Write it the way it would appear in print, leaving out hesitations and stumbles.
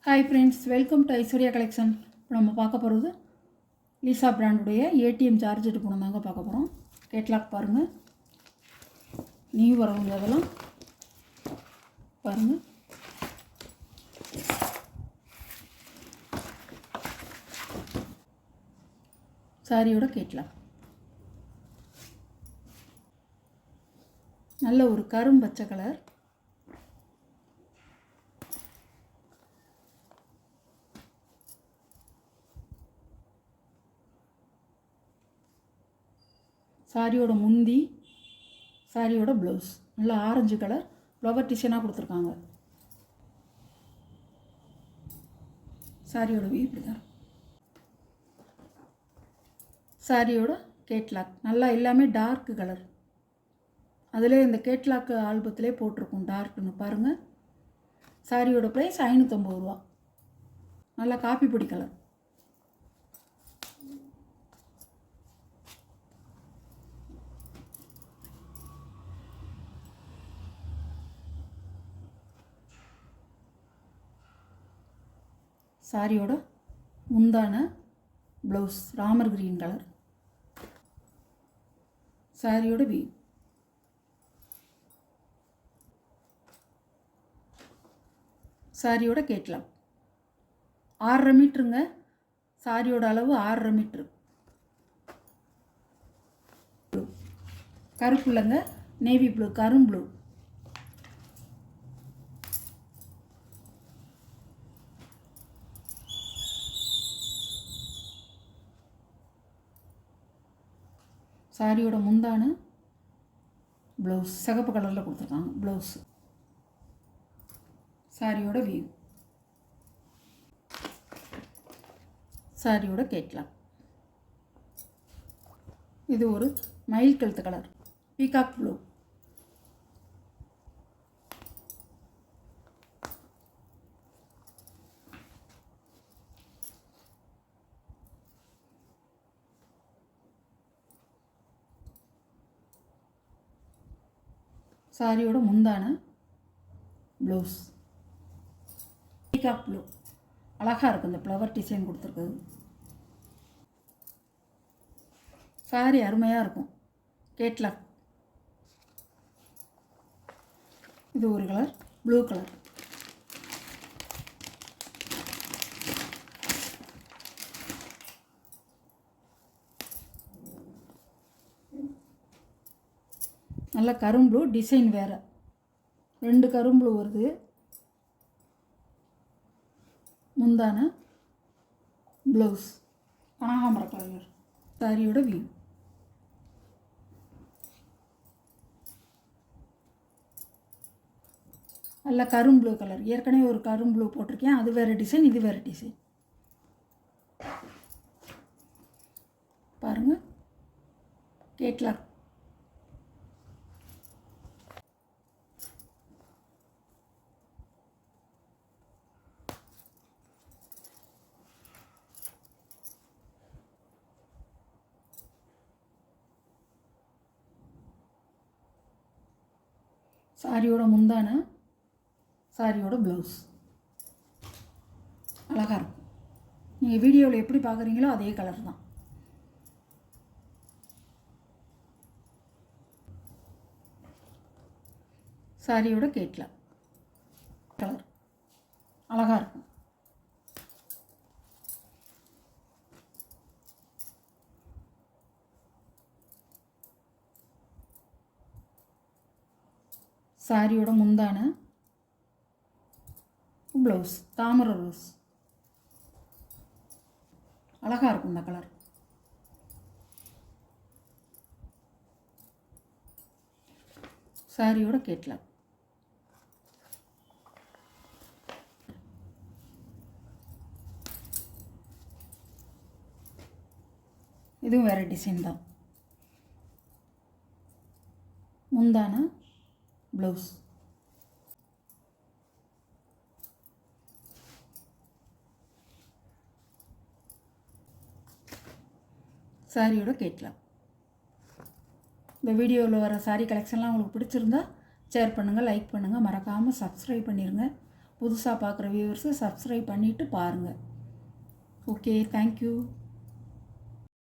Hi friends, welcome to Aishwarya collection. இப்போ நம்ம பார்க்க போகிறது லீசா பிராண்டுடைய ஏடிஎம் சார்ஜெட்டு போன தாங்க பார்க்க போகிறோம். கேட்லாக் பாருங்கள், நியூ வரவங்க அதெல்லாம் பாருங்கள். சாரியோட கேட்லாக் நல்ல ஒரு கரும்பச்சை கலர். சாரியோட முந்தி, சாரியோட ப்ளவுஸ் நல்லா ஆரஞ்சு கலர் ஃப்ளவர் டிசைனாக கொடுத்துருக்காங்க. சாரியோட இப்படி தான். சாரியோட கேட்லாக் நல்லா எல்லாமே டார்க் கலர். அதில் இந்த கேட்லாக் ஆல்பத்திலே போட்டிருக்கும் டார்க்னு பாருங்கள். சாரியோட ப்ரைஸ் 550 ரூபா. நல்லா காப்பி பொடி கலர். சாரியோட முந்தான ப்ளவுஸ் ராமர் கிரீன் கலர். சாரியோட வீவ். சாரியோட கேட்லாக் 6.5 மீட்டருங்க. சாரியோட அளவு 6.5 மீட்ரு. கருப்புலங்க, நேவி ப்ளூ, கரும் ப்ளூ. சாரியோட முந்தான ப்ளவுஸ் சிகப்பு கலரில் கொடுத்துருக்காங்க ப்ளவுஸ். சாரியோட வியூ. சாரியோட கேட்லாக். இது ஒரு மயில் கழுத்து கலர், பீகாக் ப்ளூ. சாரியோட முந்தான ப்ளவுஸ் பீகாக் ப்ளூ. அழகாக இருக்குது இந்த ஃப்ளவர் டிசைன் கொடுத்துருக்குது. சாரி அருமையாக இருக்கும். கேட்லாக். இது ஒரு கலர் ப்ளூ கலர். நல்ல கரும்புளு டிசைன் வேறு, 2 கரும்புளு வருது. முந்தான ப்ளவுஸ் கனகாம்பர கலர். சாரியோட வியூ. நல்ல கரும்புளு கலர். ஏற்கனவே ஒரு கரும்புளு போட்டிருக்கேன், அது வேறு டிசைன், இது வேறு டிசைன். பாருங்கள் கேட்லாக். சாரியோட முந்தான, சாரியோட ப்ளவுஸ் அழகாக இருக்கும். நீங்கள் வீடியோவில் எப்படி பார்க்குறீங்களோ அதே கலர் தான். சாரியோட கேட்லாக் கலர் அழகாக இருக்கும். சாரியோட முந்தான ப்ளவுஸ் தாமரை ரோஸ் அழகாக இருக்கும் இந்த கலர். சாரியோட கேட்லாக். இதுவும் வேறு டிசைன் தான். முந்தான ப்ளவுஸ். சாரியோட கேட்லாக். இந்த வீடியோவில் வர சாரீ கலெக்ஷன்லாம் உங்களுக்கு பிடிச்சிருந்தா ஷேர் பண்ணுங்கள், லைக் பண்ணுங்கள், மறக்காமல் சப்ஸ்கிரைப் பண்ணிடுங்க. புதுசாக பார்க்குற வியூவர்ஸு சப்ஸ்கிரைப் பண்ணிவிட்டு பாருங்கள். Okay, thank you.